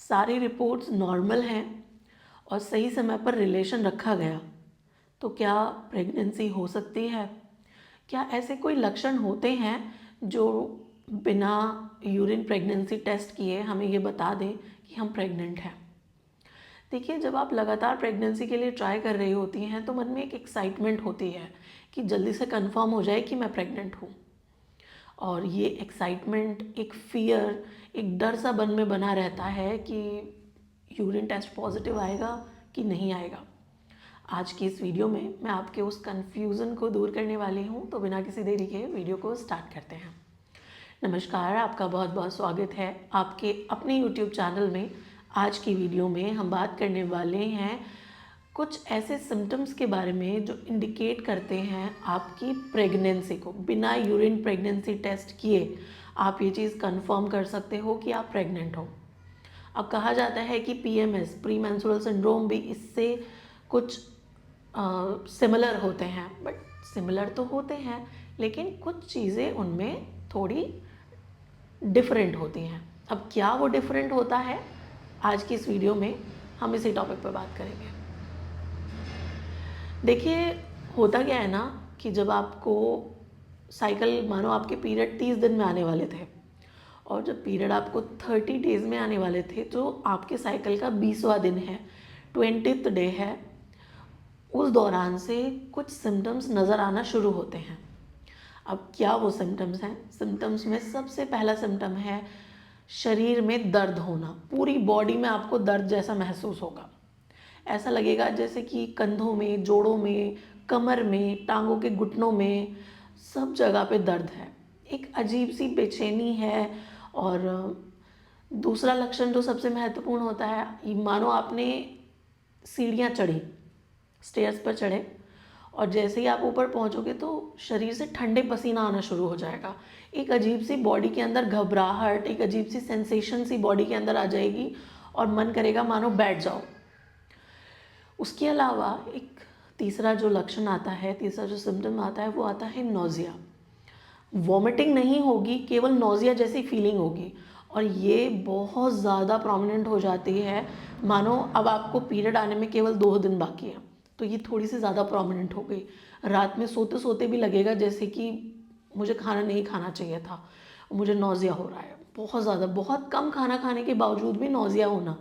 सारी reports normal हैं और सही समय पर रिलेशन रखा गया तो क्या प्रेगनेंसी हो सकती है? क्या ऐसे कोई लक्षण होते हैं जो बिना यूरिन प्रेगनेंसी टेस्ट किए हमें ये बता दें कि हम प्रेग्नेंट हैं? देखिए, जब आप लगातार प्रेगनेंसी के लिए ट्राई कर रही होती हैं तो मन में एक एक्साइटमेंट होती है कि जल्दी से कंफर्म हो जाए कि मैं प्रेग्नेंट हूँ। और ये एक्साइटमेंट, एक फ़ियर, एक डर सा मन में बना रहता है कि यूरिन टेस्ट पॉजिटिव आएगा कि नहीं आएगा। आज की इस वीडियो में मैं आपके उस कन्फ्यूज़न को दूर करने वाली हूँ, तो बिना किसी देरी के वीडियो को स्टार्ट करते हैं। नमस्कार, आपका बहुत बहुत स्वागत है आपके अपने YouTube चैनल में। आज की वीडियो में हम बात करने वाले हैं कुछ ऐसे सिम्टम्स के बारे में जो इंडिकेट करते हैं आपकी प्रेगनेंसी को। बिना यूरिन प्रेगनेंसी टेस्ट किए आप ये चीज़ कंफर्म कर सकते हो कि आप प्रेग्नेंट हो। अब कहा जाता है कि PMS, प्री मेंस्ट्रुअल सिंड्रोम, भी इससे कुछ सिमिलर होते हैं, बट सिमिलर तो होते हैं लेकिन कुछ चीज़ें उनमें थोड़ी डिफरेंट होती हैं। अब क्या वो डिफरेंट होता है, आज की इस वीडियो में हम इसी टॉपिक पर बात करेंगे। देखिए, होता क्या है ना कि जब आपको साइकिल, मानो आपके पीरियड 30 दिन में आने वाले थे और जब पीरियड आपको 30 डेज़ में आने वाले थे, तो आपके साइकिल का 20वां दिन है, 20th डे है, उस दौरान से कुछ सिम्टम्स नज़र आना शुरू होते हैं। अब क्या वो सिम्टम्स हैं? सिम्टम्स में सबसे पहला सिम्टम है शरीर में दर्द होना। पूरी बॉडी में आपको दर्द जैसा महसूस होगा। ऐसा लगेगा जैसे कि कंधों में, जोड़ों में, कमर में, टांगों के घुटनों में, सब जगह पे दर्द है। एक अजीब सी बेचैनी है। और दूसरा लक्षण जो सबसे महत्वपूर्ण होता है, मानो आपने सीढ़ियाँ चढ़ी, स्टेयर्स पर चढ़े और जैसे ही आप ऊपर पहुंचोगे तो शरीर से ठंडे पसीना आना शुरू हो जाएगा। एक अजीब सी बॉडी के अंदर घबराहट, एक अजीब सी सेंसेशन सी बॉडी के अंदर आ जाएगी और मन करेगा मानो बैठ जाओ। उसके अलावा एक तीसरा जो लक्षण आता है, तीसरा जो सिम्टम आता है, वो आता है नोज़िया। वॉमिटिंग नहीं होगी, केवल नोज़िया जैसी फीलिंग होगी और ये बहुत ज़्यादा प्रोमिनेंट हो जाती है। मानो अब आपको पीरियड आने में केवल 2 दिन बाकी हैं, तो ये थोड़ी सी ज़्यादा प्रोमिनेंट हो गई। रात में सोते सोते भी लगेगा जैसे कि मुझे खाना नहीं खाना चाहिए था, मुझे नोज़िया हो रहा है बहुत ज़्यादा। बहुत कम खाना खाने के बावजूद भी नोज़िया होना,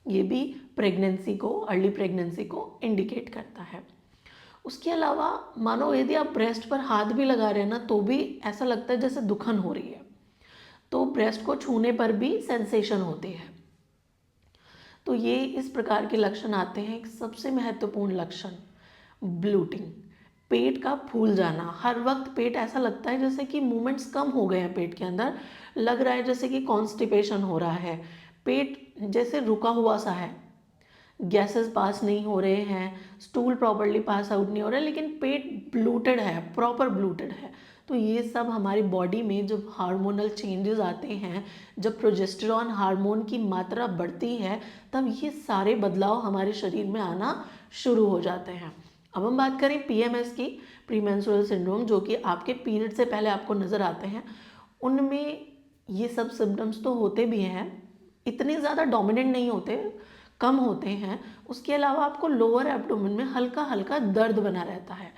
ये भी प्रेगनेंसी को, अर्ली प्रेगनेंसी को इंडिकेट करता है। उसके अलावा मानो यदि आप ब्रेस्ट पर हाथ भी लगा रहे हैं ना, तो भी ऐसा लगता है जैसे दुखन हो रही है। तो ब्रेस्ट को छूने पर भी सेंसेशन होती है। तो ये इस प्रकार के लक्षण आते हैं। एक सबसे महत्वपूर्ण लक्षण, ब्लूटिंग, पेट का फूल जाना। हर वक्त पेट ऐसा लगता है जैसे कि मूवमेंट्स कम हो गए हैं पेट के अंदर, लग रहा है जैसे कि कॉन्स्टिपेशन हो रहा है, पेट जैसे रुका हुआ सा है, गैसेस पास नहीं हो रहे हैं, स्टूल प्रॉपर्ली पास आउट नहीं हो रहा है, लेकिन पेट ब्लूटेड है, प्रॉपर ब्लूटेड है। तो ये सब हमारी बॉडी में जब हार्मोनल चेंजेस आते हैं, जब प्रोजेस्टेरॉन हार्मोन की मात्रा बढ़ती है, तब ये सारे बदलाव हमारे शरीर में आना शुरू हो जाते हैं। अब हम बात करें PMS की, प्री मेंस्ट्रुअल सिंड्रोम, जो कि आपके पीरियड से पहले आपको नज़र आते हैं। उनमें ये सब सिम्टम्स तो होते भी हैं, इतने ज़्यादा डोमिनेंट नहीं होते, कम होते हैं। उसके अलावा आपको लोअर एब्डोमेन में हल्का हल्का दर्द बना रहता है।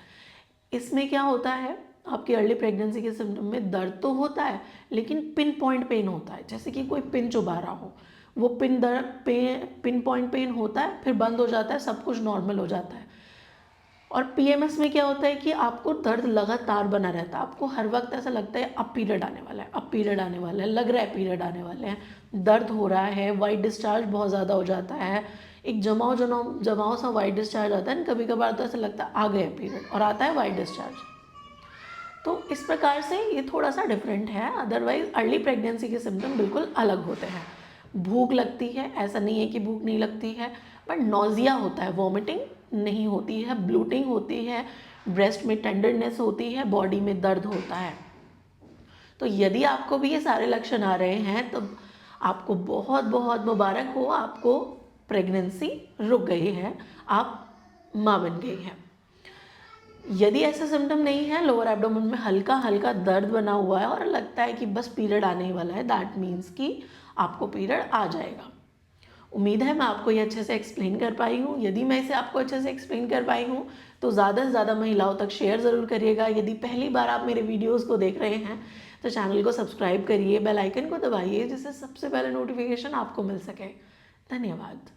इसमें क्या होता है, आपकी अर्ली प्रेगनेंसी के सिम्टम में दर्द तो होता है लेकिन पिन पॉइंट पेन होता है, जैसे कि कोई पिन चुभा रहा हो। वो पिन पॉइंट पेन होता है, फिर बंद हो जाता है, सब कुछ नॉर्मल हो जाता है। और PMS में क्या होता है कि आपको दर्द लगातार बना रहता है। आपको हर वक्त ऐसा लगता है अब पीरियड आने वाला है, अब पीरियड आने वाला है, लग रहा है पीरियड आने वाले हैं, दर्द हो रहा है, वाइट डिस्चार्ज बहुत ज़्यादा हो जाता है, एक जमाव सा वाइट डिस्चार्ज आता है। कभी कभार तो ऐसा लगता है आ गया पीरियड और आता है वाइट डिस्चार्ज। तो इस प्रकार से ये थोड़ा सा डिफरेंट है। अदरवाइज अर्ली प्रेगनेंसी के सिम्टम बिल्कुल अलग होते हैं। भूख लगती है, ऐसा नहीं है कि भूख नहीं लगती है, बट नोज़िया होता है, वॉमिटिंग नहीं होती है, ब्लूटिंग होती है, ब्रेस्ट में टेंडरनेस होती है, बॉडी में दर्द होता है। तो यदि आपको भी ये सारे लक्षण आ रहे हैं तो आपको बहुत बहुत मुबारक हो, आपको प्रेगनेंसी रुक गई है, आप माँ बन गई हैं। यदि ऐसे सिम्टम नहीं है, लोअर एब्डोमेन में हल्का हल्का दर्द बना हुआ है और लगता है कि बस पीरियड आने ही वाला है, दैट मीन्स कि आपको पीरियड आ जाएगा। उम्मीद है मैं आपको ये अच्छे से एक्सप्लेन कर पाई हूँ। यदि मैं इसे आपको अच्छे से एक्सप्लेन कर पाई हूँ तो ज़्यादा से ज़्यादा महिलाओं तक शेयर ज़रूर करिएगा। यदि पहली बार आप मेरे वीडियोज़ को देख रहे हैं तो चैनल को सब्सक्राइब करिए, बेल आइकन को दबाइए जिससे सबसे पहले नोटिफिकेशन आपको मिल सके। धन्यवाद।